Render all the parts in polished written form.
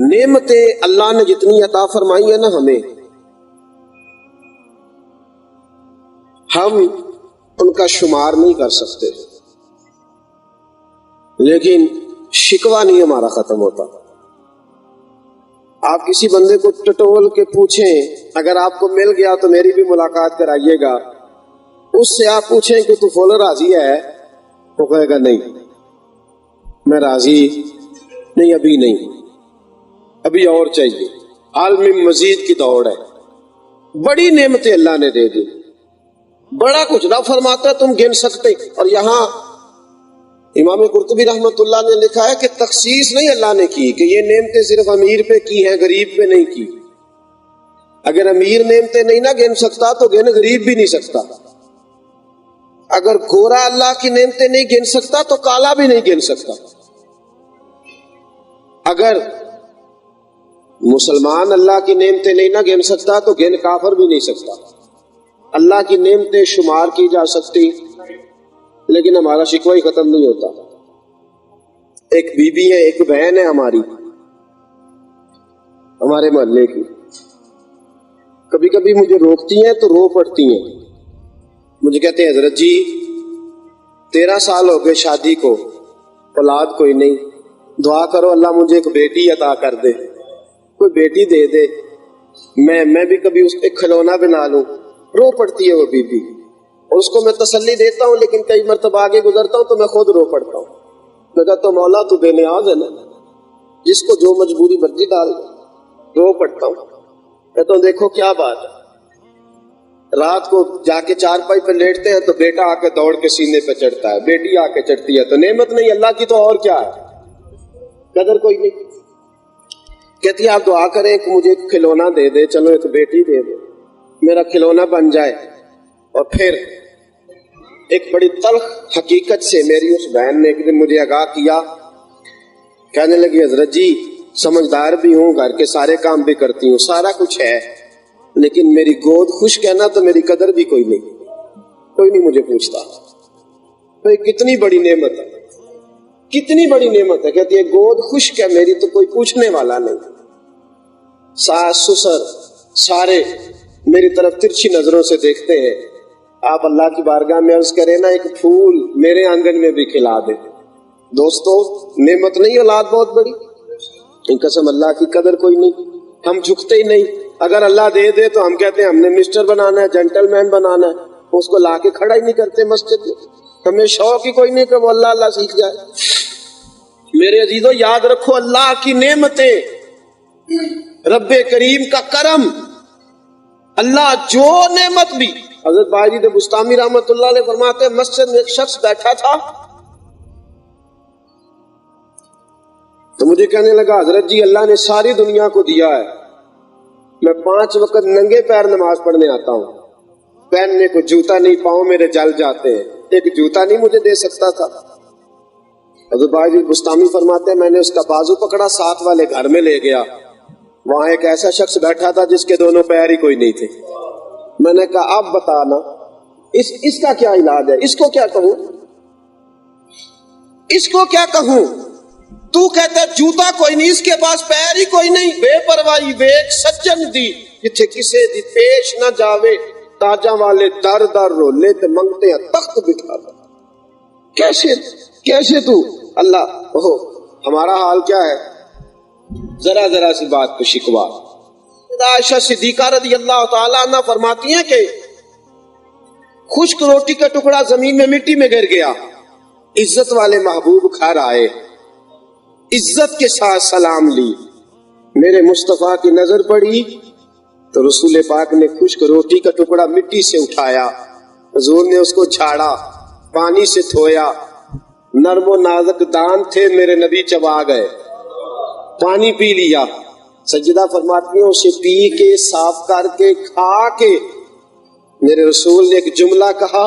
نعمتیں اللہ نے جتنی عطا فرمائی ہے نا ہمیں، ہم ان کا شمار نہیں کر سکتے، لیکن شکوہ نہیں ہمارا ختم ہوتا۔ آپ کسی بندے کو ٹٹول کے پوچھیں، اگر آپ کو مل گیا تو میری بھی ملاقات کرائیے گا، اس سے آپ پوچھیں کہ تو فول راضی ہے، وہ کہے گا نہیں میں راضی نہیں، ابھی نہیں، ابھی اور چاہیے۔ عالم مزید کی دوڑ ہے۔ بڑی نعمتیں اللہ نے دے دی، بڑا کچھ نہ فرماتا تم گن سکتے۔ اور یہاں امام قرطبی رحمۃ اللہ نے لکھا ہے کہ تخصیص نہیں اللہ نے کی کہ یہ نعمتیں صرف امیر پہ کی ہیں، غریب پہ نہیں کی۔ اگر امیر نعمتیں نہیں نہ گن سکتا تو گن غریب بھی نہیں سکتا۔ اگر گورا اللہ کی نعمتیں نہیں گن سکتا تو کالا بھی نہیں گن سکتا۔ اگر مسلمان اللہ کی نعمتیں نہیں نہ گن سکتا تو گن کافر بھی نہیں سکتا۔ اللہ کی نعمتیں شمار کی جا سکتی، لیکن ہمارا شکوہ ہی ختم نہیں ہوتا۔ ایک بی بی ہے، ایک بہن ہے ہماری، ہمارے محلے کی، کبھی کبھی مجھے روکتی ہیں تو رو پڑتی ہیں۔ مجھے کہتے ہیں حضرت جی 13 سال ہو گئے شادی کو، اولاد کوئی نہیں، دعا کرو اللہ مجھے ایک بیٹی عطا کر دے، کوئی بیٹی دے دے، میں بھی کبھی اس پہ کھلونا بنا لوں۔ رو پڑتی ہے وہ بی بی، اور اس کو میں تسلی دیتا ہوں، لیکن کئی مرتبہ آگے گزرتا ہوں تو میں خود رو پڑتا ہوں۔ میں کہتا ہوں مولا تو بے نیاز ہے نا، جس کو جو مجبوری مرضی ڈال دے۔ رو پڑتا ہوں، کہتا ہوں دیکھو کیا بات ہے، رات کو جا کے چارپائی پہ لیٹتے ہیں تو بیٹا آ کے دوڑ کے سینے پہ چڑھتا ہے، بیٹی آ کے چڑھتی ہے، تو نعمت نہیں اللہ کی تو اور کیا ہے، قدر کوئی نہیں۔ کہتی ہے آپ دعا کریں کہ مجھے ایک کھلونا دے دے، چلو ایک بیٹی دے دے، میرا کھلونا بن جائے۔ اور پھر ایک بڑی تلخ حقیقت سے میری اس بہن نے ایک دن مجھے آگاہ کیا، کہنے لگی حضرت جی سمجھدار بھی ہوں، گھر کے سارے کام بھی کرتی ہوں، سارا کچھ ہے، لیکن میری گود خشک ہے نا تو میری قدر بھی کوئی نہیں مجھے پوچھتا۔ تو یہ کتنی بڑی نعمت ہے، کتنی بڑی نعمت ہے۔ کہتی ہے گود خشک ہے میری تو کوئی پوچھنے والا نہیں، ساس سسر سارے میری طرف ترچھی نظروں سے دیکھتے ہیں۔ آپ اللہ کی بارگاہ میں عرض کریں نا ایک پھول میرے آنگن میں بھی کھلا دے۔ دوستو نعمت نہیں اولاد بہت بڑی، ان قسم اللہ کی قدر کوئی نہیں، ہم جھکتے ہی نہیں۔ اگر اللہ دے دے تو ہم کہتے ہیں ہم نے مسٹر بنانا ہے، جینٹل مین بنانا ہے، اس کو لا کے کھڑا ہی نہیں کرتے مسجد میں۔ ہمیں شوق ہی کوئی نہیں کہ وہ اللہ سیکھ جائے۔ میرے عزیزو یاد رکھو اللہ کی نعمتیں، رب کریم کا کرم، اللہ جو نعمت بھی۔ حضرت باجید بستامی رحمۃ اللہ علیہ فرماتے ہیں مسجد میں ایک شخص بیٹھا تھا تو مجھے کہنے لگا حضرت جی اللہ نے ساری دنیا کو دیا ہے، میں 5 وقت ننگے پیر نماز پڑھنے آتا ہوں، پہننے کو جوتا نہیں، پاؤں میرے جل جاتے ہیں، ایک جوتا نہیں مجھے دے سکتا تھا؟ حضرت باجید بستامی فرماتے ہیں میں نے اس کا بازو پکڑا، ساتھ والے گھر میں لے گیا، وہاں ایک ایسا شخص بیٹھا تھا جس کے دونوں پیر ہی کوئی نہیں تھے۔ میں نے کہا آپ بتانا اس کا کیا علاج ہے، اس کو کیا کہوں، اس کو کیا کہوں؟ تو کہتا ہے جوتا کوئی نہیں، اس کے پاس پیر ہی کوئی نہیں، بے پرواہی ویک سجن دی جتھے کسے دی پیش نہ جاوے، تاجاں والے در در رولے تے منگتے ہیں تخت بٹھا دے۔ کیسے تو اللہ ہمارا حال کیا ہے؟ ذرا سی بات کو شکوا۔ عائشہ صدیقہ رضی اللہ تعالیٰ عنہ فرماتی ہیں کہ خشک روٹی کا ٹکڑا زمین میں مٹی میں گر گیا، عزت والے محبوب گھر آئے، عزت کے ساتھ سلام لی، میرے مصطفیٰ کی نظر پڑی تو رسول پاک نے خشک روٹی کا ٹکڑا مٹی سے اٹھایا، حضور نے اس کو جھاڑا، پانی سے دھویا، نرم و نازک دان تھے میرے نبی چبا گئے، پانی پی لیا۔ سجدہ فرماتی ہیں اسے پی کے صاف کر کے کھا کے میرے رسول نے ایک جملہ کہا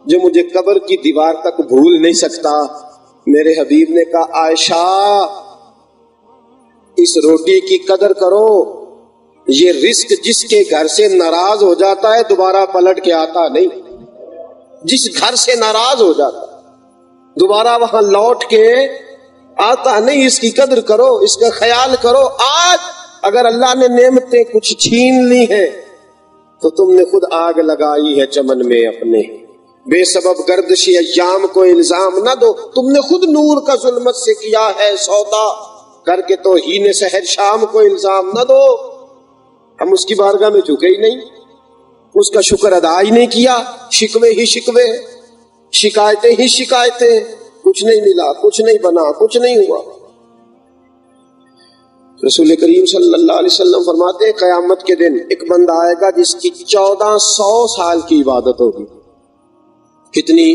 جو مجھے قبر کی دیوار تک بھول نہیں سکتا۔ میرے حبیب نے کہا عائشہ اس روٹی کی قدر کرو، یہ رزق جس کے گھر سے ناراض ہو جاتا ہے دوبارہ پلٹ کے آتا نہیں، جس گھر سے ناراض ہو جاتا دوبارہ وہاں لوٹ کے آتا نہیں، اس کی قدر کرو، اس کا خیال کرو۔ آج اگر اللہ نے نعمتیں کچھ چھین لی ہیں تو تم نے خود آگ لگائی ہے چمن میں اپنے۔ بے سبب گردشی ایام کو الزام نہ دو، تم نے خود نور کا ظلمت سے کیا ہے سودا، کر کے توہین سحر شام کو الزام نہ دو۔ ہم اس کی بارگاہ میں جھکے ہی نہیں، اس کا شکر ادا ہی نہیں کیا، شکوے ہی شکوے، شکایتیں ہی شکایتیں، کچھ نہیں ملا، کچھ نہیں بنا، کچھ نہیں ہوا۔ رسول کریم صلی اللہ علیہ وسلم فرماتے ہیں قیامت کے دن ایک بندہ آئے گا جس کی 1400 سال کی عبادت ہوگی۔ کتنی؟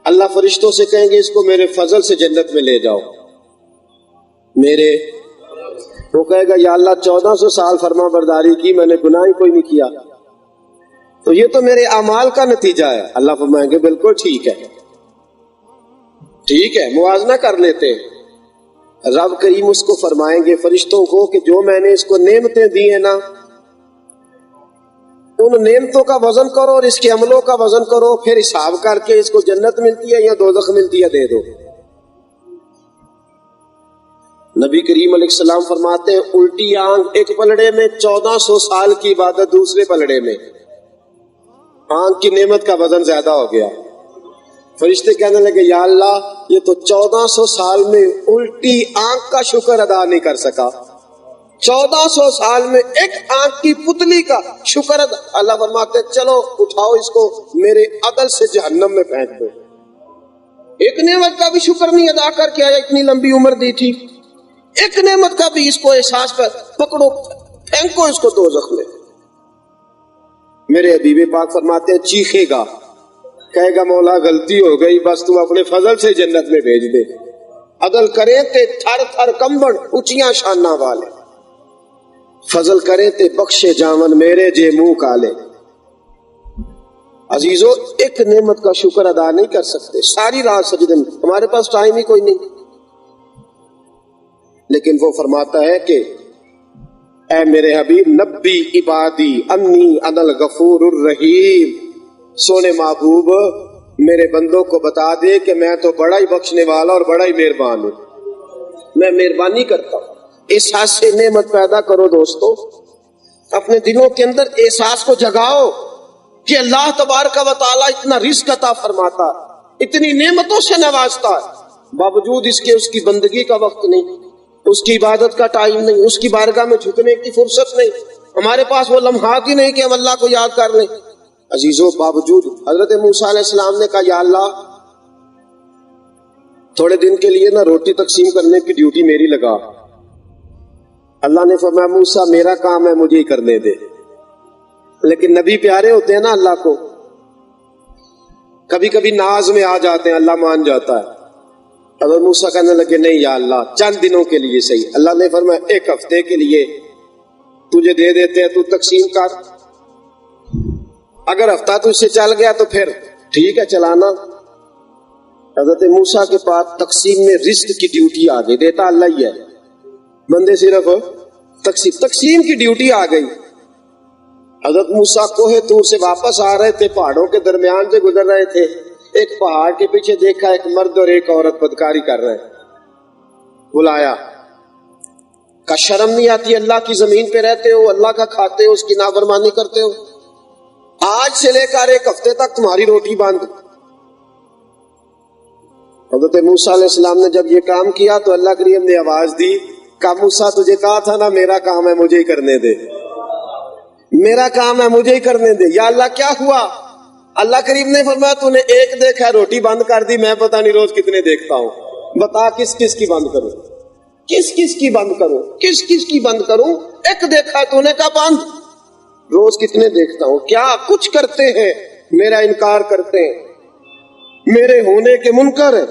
اللہ فرشتوں سے کہیں گے اس کو میرے فضل سے جنت میں لے جاؤ، میرے۔ وہ کہے گا یا اللہ 1400 سال فرما برداری کی، میں نے گناہ ہی کوئی نہیں کیا، تو یہ تو میرے اعمال کا نتیجہ ہے۔ اللہ فرمائیں گے بالکل ٹھیک ہے، ٹھیک ہے، موازنہ کر لیتے ہیں۔ رب کریم اس کو فرمائیں گے فرشتوں کو کہ جو میں نے اس کو نعمتیں دی ہیں نا، ان نعمتوں کا وزن کرو اور اس کے عملوں کا وزن کرو، پھر حساب کر کے اس کو جنت ملتی ہے یا دوزخ ملتی ہے دے دو۔ نبی کریم علیہ السلام فرماتے ہیں الٹی آنکھ ایک پلڑے میں، 1400 سال کی عبادت دوسرے پلڑے میں، آنکھ کی نعمت کا وزن زیادہ ہو گیا۔ فرشتے کہنے لگے یا اللہ یہ تو 1400 سال میں الٹی آنکھ کا شکر ادا نہیں کر سکا، 1400 سال میں ایک آنکھ کی پتلی کا شکر ادا۔ اللہ فرماتے چلو اٹھاؤ اس کو میرے عدل سے جہنم میں پھینک دو۔ ایک نعمت کا بھی شکر نہیں ادا کر کے آیا، اتنی لمبی عمر دی تھی، ایک نعمت کا بھی اس کو احساس کر، پکڑو پھینکو اس کو دوزخ میں۔ میرے حبیب پاک فرماتے ہیں چیخے گا، کہے گا مولا غلطی ہو گئی، بس تم اپنے فضل سے جنت میں بھیج دے۔ عدل کریں تے تھر تھر کمبڑ اونچیاں شاناں والے، فضل کریں تے بخشے جاون میرے جے منہ کالے۔ عزیزو ایک نعمت کا شکر ادا نہیں کر سکتے، ساری رات سجدے میں، ہمارے پاس ٹائم ہی کوئی نہیں۔ لیکن وہ فرماتا ہے کہ اے میرے حبیب نبی عبادی انی انا الغفور الرحیم، سونے محبوب میرے بندوں کو بتا دے کہ میں تو بڑا ہی بخشنے والا اور بڑا ہی مہربان ہوں، میں مہربانی کرتا ہوں۔ احساس سے نعمت پیدا کرو دوستو، اپنے دلوں کے اندر احساس کو جگاؤ کہ اللہ تبارک و تعالیٰ اتنا رزق عطا فرماتا، اتنی نعمتوں سے نوازتا ہے، باوجود اس کے اس کی بندگی کا وقت نہیں، اس کی عبادت کا ٹائم نہیں، اس کی بارگاہ میں جھکنے کی فرصت نہیں، ہمارے پاس وہ لمحات ہی نہیں کہ ہم اللہ کو یاد کر لیں۔ عزیزوں باوجود حضرت موسیٰ علیہ السلام نے کہا یا اللہ تھوڑے دن کے لیے نا روٹی تقسیم کرنے کی ڈیوٹی میری لگا۔ اللہ نے فرمایا موسیٰ میرا کام ہے مجھے ہی کرنے دے، لیکن نبی پیارے ہوتے ہیں نا اللہ کو، کبھی کبھی ناز میں آ جاتے ہیں، اللہ مان جاتا ہے۔ حضرت موسیٰ کہنے لگے نہیں یا اللہ چند دنوں کے لیے صحیح۔ اللہ نے فرمایا ایک ہفتے کے لیے تجھے دے دیتے ہیں، تو تقسیم کر، اگر ہفتہ تجھ سے چل گیا تو پھر ٹھیک ہے چلانا۔ حضرت موسیٰ کے پاس تقسیم میں رزق کی ڈیوٹی آ گئی، دیتا اللہ ہی ہے، بندے صرف تقسیم کی ڈیوٹی آ گئی۔ حضرت موسیٰ کوہ طور سے واپس آ رہے تھے، پہاڑوں کے درمیان سے گزر رہے تھے، ایک پہاڑ کے پیچھے دیکھا ایک مرد اور ایک عورت بدکاری کر رہے ہیں، بلایا، کا شرم نہیں آتی اللہ کی زمین پہ رہتے ہو، اللہ کا کھاتے ہو، اس کی نافرمانی کرتے ہو، آج سے لے کر ایک ہفتے تک تمہاری روٹی بند۔ حضرت موسیٰ علیہ السلام نے جب یہ کام کیا تو اللہ کریم نے آواز دی، کہا موسیٰ تجھے کہا تھا نا میرا کام ہے مجھے ہی کرنے دے، میرا کام ہے مجھے ہی کرنے دے۔ یا اللہ کیا ہوا؟ اللہ کریم نے فرمایا تو نے ایک دیکھا روٹی بند کر دی، میں پتہ نہیں روز کتنے دیکھتا ہوں، بتا کس کس کی بند کروں، کس کس کی بند کروں، کس کس کی بند کروں؟ ایک دیکھا تو نے کہا بند، روز کتنے دیکھتا ہوں، کیا کچھ کرتے ہیں میرا انکار کرتے ہیں، میرے ہونے کے منکر ہیں،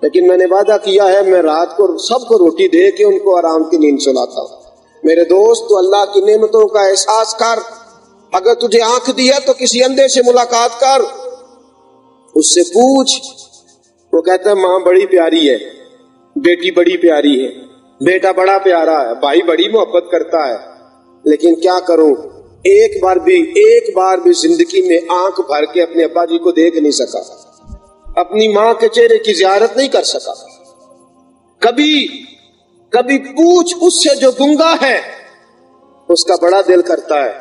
لیکن میں نے وعدہ کیا ہے میں رات کو سب کو روٹی دے کے ان کو آرام کی نیند سلاتا ہوں۔ میرے دوست تو اللہ کی نعمتوں کا احساس کر، اگر تجھے آنکھ دی ہے تو کسی اندھے سے ملاقات کر، اس سے پوچھ، وہ کہتا ہے ماں بڑی پیاری ہے، بیٹی بڑی پیاری ہے، بیٹا بڑا پیارا ہے، بھائی بڑی محبت کرتا ہے، لیکن کیا کروں ایک بار بھی زندگی میں آنکھ بھر کے اپنے ابا جی کو دیکھ نہیں سکا۔ اپنی ماں کے چہرے کی زیارت نہیں کر سکا. کبھی پوچھ اس سے جو گنگا ہے، اس کا بڑا دل کرتا ہے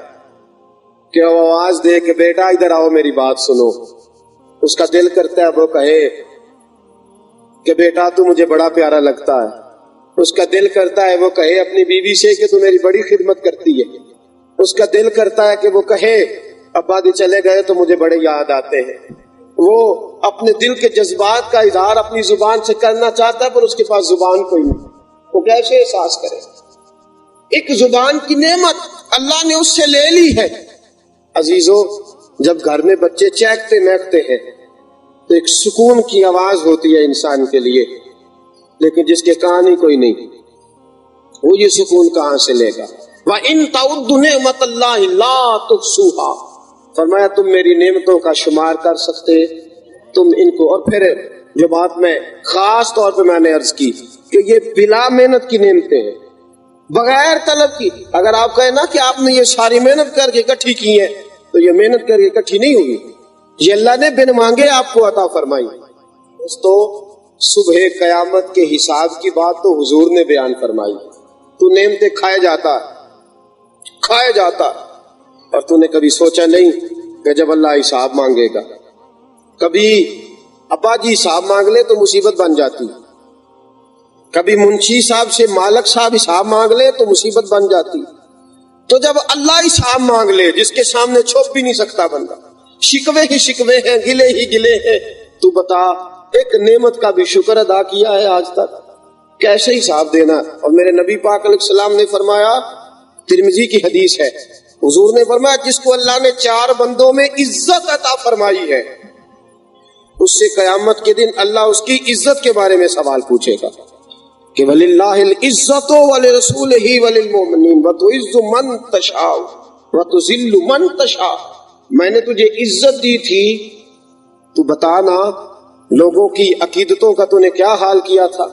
کہ وہ آواز دے کہ بیٹا ادھر آؤ میری بات سنو. اس کا دل کرتا ہے وہ کہے کہ بیٹا تو مجھے بڑا پیارا لگتا ہے. اس کا دل کرتا ہے وہ کہے اپنی بیوی سے کہ تو میری بڑی خدمت کرتی ہے. اس کا دل کرتا ہے کہ وہ کہے ابا جی چلے گئے تو مجھے بڑے یاد آتے ہیں. وہ اپنے دل کے جذبات کا اظہار اپنی زبان سے کرنا چاہتا ہے، پر اس کے پاس زبان کوئی نہیں. وہ کیسے احساس کرے؟ ایک زبان کی نعمت اللہ نے اس سے لے لی ہے. عزیزو، جب گھر میں بچے چہکتے مہکتے ہیں تو ایک سکون کی آواز ہوتی ہے انسان کے لیے، لیکن جس کے کان ہی کوئی نہیں، وہ یہ سکون کہاں سے لے گا؟ وَإِن تَعُدُّ نِعْمَتَ اللَّهِ لَا تُحْصُوهَا. فرمایا تم میری نعمتوں کا شمار کر سکتے تم ان کو؟ اور پھر جو بات میں خاص طور پہ میں نے عرض کی کہ یہ بلا محنت کی نعمتیں ہیں، بغیر طلب کی. اگر آپ کہیں نا کہ آپ نے یہ ساری محنت کر کے اکٹھی کی ہے، تو یہ محنت کر کے اکٹھی نہیں ہوگی، یہ اللہ نے بن مانگے آپ کو عطا فرمائی. تو صبح قیامت کے حساب کی بات تو حضور نے بیان فرمائی. تو نعمتیں کھائے جاتا اور تو نے کبھی سوچا نہیں کہ جب اللہ حساب مانگے گا، کبھی ابا جی حساب مانگ لے تو مصیبت بن جاتی، کبھی منشی صاحب سے مالک صاحب حساب مانگ لے تو مصیبت بن جاتی. تو جب اللہ حساب مانگ لے جس کے سامنے چھپ بھی نہیں سکتا بندہ، شکوے ہی شکوے ہیں، گلے ہی گلے ہیں، تو بتا ایک نعمت کا بھی شکر ادا کیا ہے آج تک؟ کیسے حساب دینا؟ اور میرے نبی پاک علیہ السلام نے فرمایا، ترمذی کی حدیث ہے، حضور نے فرمایا جس کو اللہ نے 4 بندوں میں عزت عطا فرمائی ہے، اس سے قیامت کے دن اللہ اس کی عزت کے بارے میں سوال پوچھے گا کہ وَلِلَّهِ الْعِزَّةُ وَلِرَسُولِهِ وَلِلْمُؤْمِنِينَ وَتُعِزُّ مَن تَشَاءُ وَتُذِلُّ مَن تَشَاءُ. میں نے تجھے عزت دی تھی، تو بتانا لوگوں کی عقیدتوں کا تو نے کیا حال کیا تھا؟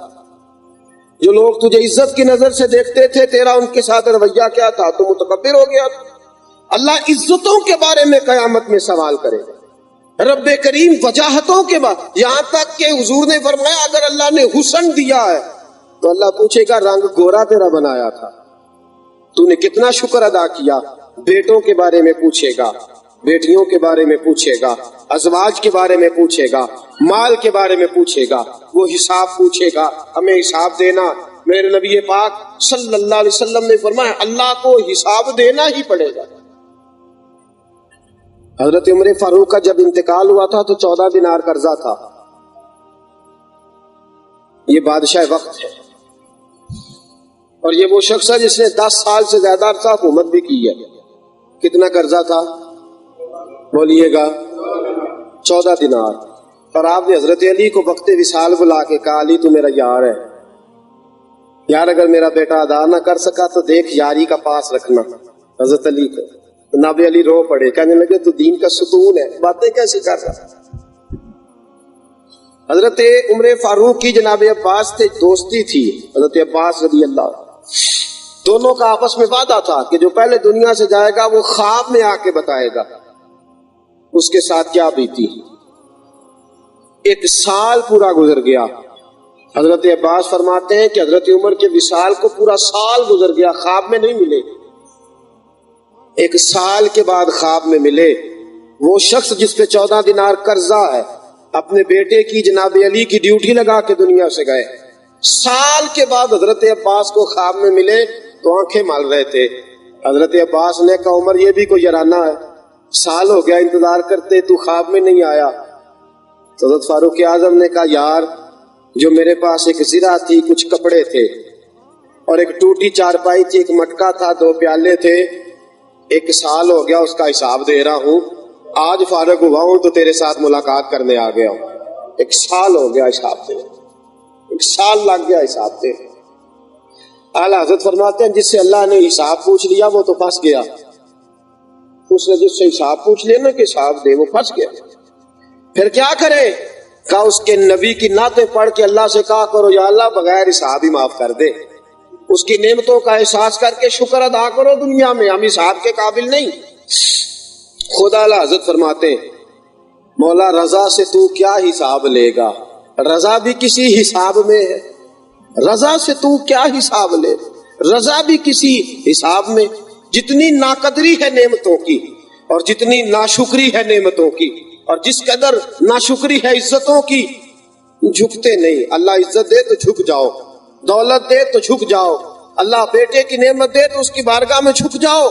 جو لوگ تجھے عزت کی نظر سے دیکھتے تھے، تیرا ان کے ساتھ رویہ کیا تھا؟ تو متکبر ہو گیا. اللہ عزتوں کے بارے میں قیامت میں سوال کرے گا. رب کریم وجاہتوں کے بعد، یہاں تک کہ حضور نے فرمایا اگر اللہ نے حسن دیا ہے تو اللہ پوچھے گا رنگ گورا تیرا بنایا تھا، تو نے کتنا شکر ادا کیا؟ بیٹوں کے بارے میں پوچھے گا، بیٹیوں کے بارے میں پوچھے گا، ازواج کے بارے میں پوچھے گا، مال کے بارے میں پوچھے گا، وہ حساب پوچھے گا، ہمیں حساب دینا. میرے نبی پاک صلی اللہ علیہ وسلم نے فرمایا اللہ کو حساب دینا ہی پڑے گا. حضرت عمر فاروق کا جب انتقال ہوا تھا تو 14 دینار قرضہ تھا. یہ بادشاہ وقت ہے اور یہ وہ شخص ہے جس نے 10 سال سے زیادہ عرصہ حکومت بھی کی ہے. کتنا قرضہ تھا؟ بولیے گا 14 دینار. اور آپ نے حضرت علی کو وقت وصال بلا کے کہا علی تو میرا یار ہے، یار اگر میرا بیٹا ادا نہ کر سکا تو دیکھ یاری کا پاس رکھنا. حضرت علی کو جناب علی رو پڑے، کہنے لگے تو دین کا ستون ہے، باتیں کیسے کر رہا؟ حضرت عمر فاروق کی جناب عباس سے دوستی تھی. حضرت عباس رضی اللہ، دونوں کا آپس میں وعدہ تھا کہ جو پہلے دنیا سے جائے گا وہ خواب میں آ کے بتائے گا اس کے ساتھ کیا بیتی. 1 سال پورا گزر گیا. حضرت عباس فرماتے ہیں کہ حضرت عمر کے وصال کو پورا سال گزر گیا، خواب میں نہیں ملے. 1 سال کے بعد خواب میں ملے. وہ شخص جس پہ 14 دینار قرضہ ہے اپنے بیٹے کی جناب علی کی ڈیوٹی لگا کے دنیا سے گئے. سال کے بعد حضرت عباس کو خواب میں ملے تو آنکھیں مال رہے تھے. حضرت عباس نے کہا عمر یہ بھی کوئی یارانہ ہے، سال ہو گیا انتظار کرتے، تو خواب میں نہیں آیا. تو حضرت فاروق اعظم نے کہا یار جو میرے پاس ایک زرہ تھی، کچھ کپڑے تھے اور ایک ٹوٹی چارپائی تھی، ایک مٹکا تھا، 2 پیالے تھے، 1 سال ہو گیا اس کا حساب دے رہا ہوں، آج فارغ ہوا ہوں تو تیرے ساتھ ملاقات کرنے آ گیا ہوں. 1 سال ہو گیا حساب دے، 1 سال لگ گیا حساب دے. اعلیٰ حضرت فرماتے ہیں جس سے اللہ نے حساب پوچھ لیا وہ تو پھنس گیا. اس نے جس سے حساب پوچھ لیا نا کہ حساب دے، وہ پھنس گیا. پھر کیا کرے؟ کہا اس کے نبی کی نعتیں پڑھ کے اللہ سے کہا کرو یا اللہ بغیر حساب ہی معاف کر دے. اس کی نعمتوں کا احساس کر کے شکر ادا کرو دنیا میں، ہم حساب کے قابل نہیں. خدا اعلیٰ حضرت فرماتے ہیں مولا رضا سے تو کیا حساب لے گا، رضا بھی کسی حساب میں ہے، رضا سے تو کیا حساب لے، رضا بھی کسی حساب میں۔ جتنی ناقدری ہے نعمتوں کی اور جتنی ناشکری ہے نعمتوں کی اور جس قدر ناشکری ہے عزتوں کی، جھکتے نہیں۔ اللہ عزت دے تو جھک جاؤ، دولت دے تو جھک جاؤ، اللہ بیٹے کی نعمت دے تو اس کی بارگاہ میں جھک جاؤ۔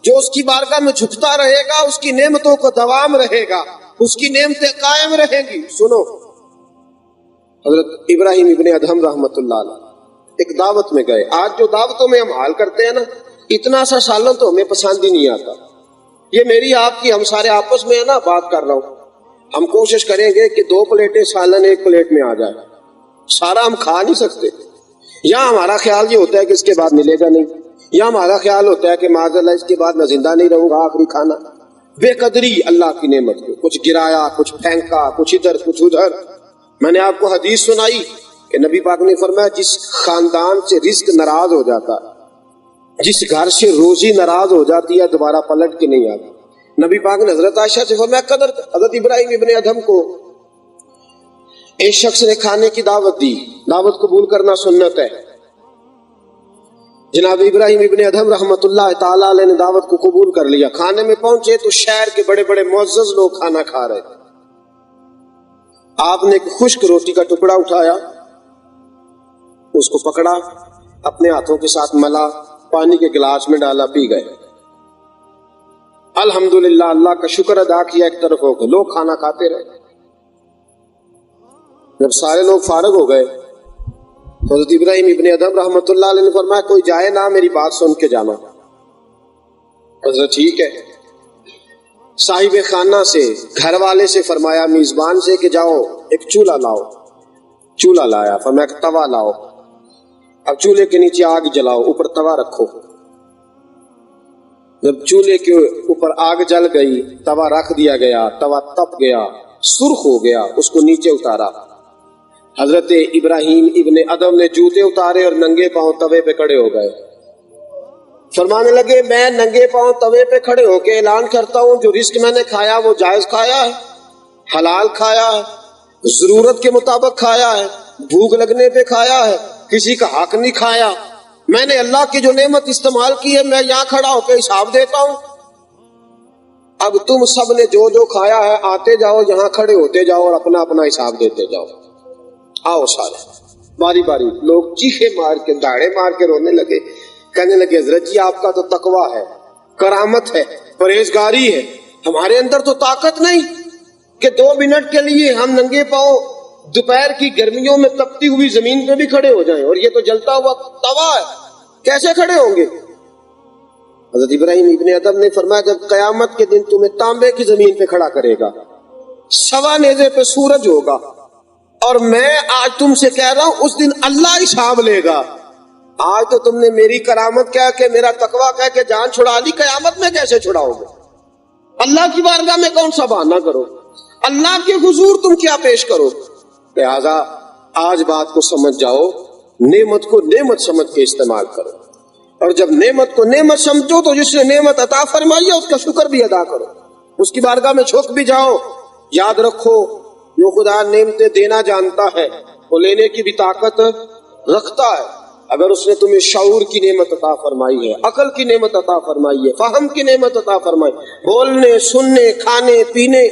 جو اس کی بارگاہ میں جھکتا رہے گا اس کی نعمتوں کو دوام رہے گا، اس کی نعمتیں قائم رہیں گی۔ سنو، حضرت ابراہیم ابن ادہم رحمت اللہ علیہ ایک دعوت میں گئے۔ آج جو دعوتوں میں ہم حال کرتے ہیں نا، اتنا سا سالوں تو ہمیں پسند ہی نہیں آتا۔ یہ میری آپ کی، ہم سارے آپس میں ہے نا بات کر رہا ہوں، ہم کوشش کریں گے کہ 2 پلیٹیں سالن ایک پلیٹ میں آ جائے، سارا ہم کھا نہیں سکتے۔ یا ہمارا خیال یہ ہوتا ہے کہ اس کے بعد ملے گا نہیں، یا ہمارا خیال ہوتا ہے کہ معاذ اللہ اس کے بعد میں زندہ نہیں رہوں گا آخری کھانا۔ بے قدری اللہ کی نعمت کو، کچھ گرایا، کچھ پھینکا، کچھ ادھر کچھ ادھر۔ میں نے آپ کو حدیث سنائی کہ نبی پاک نے فرمایا جس خاندان سے رزق ناراض ہو جاتا، جس گھر سے روزی ناراض ہو جاتی ہے، دوبارہ پلٹ کے نہیں آتی۔ نبی پاک نے حضرت عائشہ سے فرمایا قدر۔ حضرت ابراہیم ابن ادہم کو ایک شخص نے کھانے کی دعوت دی، دعوت قبول کرنا سنت ہے۔ جناب ابراہیم ابن ادہم رحمت اللہ تعالی علیہ نے دعوت کو قبول کر لیا۔ کھانے میں پہنچے تو شہر کے بڑے بڑے معزز لوگ کھانا کھا رہے تھے۔ آپ نے ایک خشک روٹی کا ٹکڑا اٹھایا، اس کو پکڑا، اپنے ہاتھوں کے ساتھ ملا، پانی کے گلاس میں ڈالا، پی گئے۔ الحمدللہ، اللہ کا شکر ادا کیا، ایک طرف ہو گئے، لوگ کھانا کھاتے رہے۔ جب سارے لوگ فارغ ہو گئے تو حضرت ابراہیم ابن ادہم رحمت اللہ علیہ نے فرمایا کوئی جائے نہ، میری بات سن کے جانا۔ حضرت ٹھیک ہے۔ صاحب خانہ سے، گھر والے سے فرمایا، میزبان سے کہ جاؤ ایک چولہا لاؤ۔ چولہا لایا، فرمایا کہ توا لاؤ، اب چولہے کے نیچے آگ جلاؤ، اوپر توا رکھو۔ جب چولہے کے اوپر آگ جل گئی، توا رکھ دیا گیا، توا تپ گیا، سرخ ہو گیا، اس کو نیچے اتارا۔ حضرت ابراہیم ابن ادہم نے جوتے اتارے اور ننگے پاؤں توے پہ کھڑے ہو گئے۔ فرمانے لگے میں ننگے پاؤں توے پہ کھڑے ہو کے اعلان کرتا ہوں جو رزق میں نے کھایا وہ جائز کھایا ہے، حلال کھایا ہے، ضرورت کے مطابق کھایا ہے، بھوک لگنے پہ کھایا ہے، کسی کا حق نہیں کھایا۔ میں نے اللہ کی جو نعمت استعمال کی ہے، میں یہاں کھڑا ہو کے حساب دیتا ہوں۔ اب تم سب نے جو جو کھایا ہے آتے جاؤ، یہاں کھڑے ہوتے جاؤ اور اپنا اپنا حساب دیتے جاؤ۔ آؤ سارے باری باری۔ لوگ چیخے مار کے، داڑے مار کے رونے لگے، کہنے لگے حضرت جی آپ کا تو تقویٰ ہے، کرامت ہے، پرہیزگاری ہے، ہمارے اندر تو طاقت نہیں کہ 2 منٹ کے لیے ہم ننگے پاؤں دوپہر کی گرمیوں میں تپتی ہوئی زمین پہ بھی کھڑے ہو جائیں، اور یہ تو جلتا ہوا توا ہے، کیسے کھڑے ہوں گے؟ حضرت ابراہیم ابن ادہم نے فرمایا جب قیامت کے دن تمہیں تانبے کی زمین پہ کھڑا کرے گا، سوا نیزے پہ سورج ہوگا، اور میں آج تم سے کہہ رہا ہوں اس دن اللہ حساب لے گا۔ آج تو تم نے میری کرامت کہہ کے، میرا تقویٰ کہہ کے جان چھڑا لی، قیامت میں کیسے چھڑاؤ گے؟ اللہ کی بارگاہ میں کون سا بہانہ کرو، اللہ کے حضور تم کیا پیش کرو؟ لہذا آج بات کو سمجھ جاؤ، نعمت کو نعمت سمجھ کے استعمال کرو، اور جب نعمت کو نعمت سمجھو تو جس نے نعمت عطا فرمائی ہے اس کا شکر بھی ادا کرو، اس کی بارگاہ میں جھک بھی جاؤ۔ یاد رکھو جو خدا نعمتیں دینا جانتا ہے وہ لینے کی بھی طاقت رکھتا ہے۔ اگر اس نے تمہیں شعور کی نعمت عطا فرمائی ہے، عقل کی نعمت عطا فرمائی ہے، فہم کی نعمت عطا فرمائی، بولنے، سننے، کھانے، پینے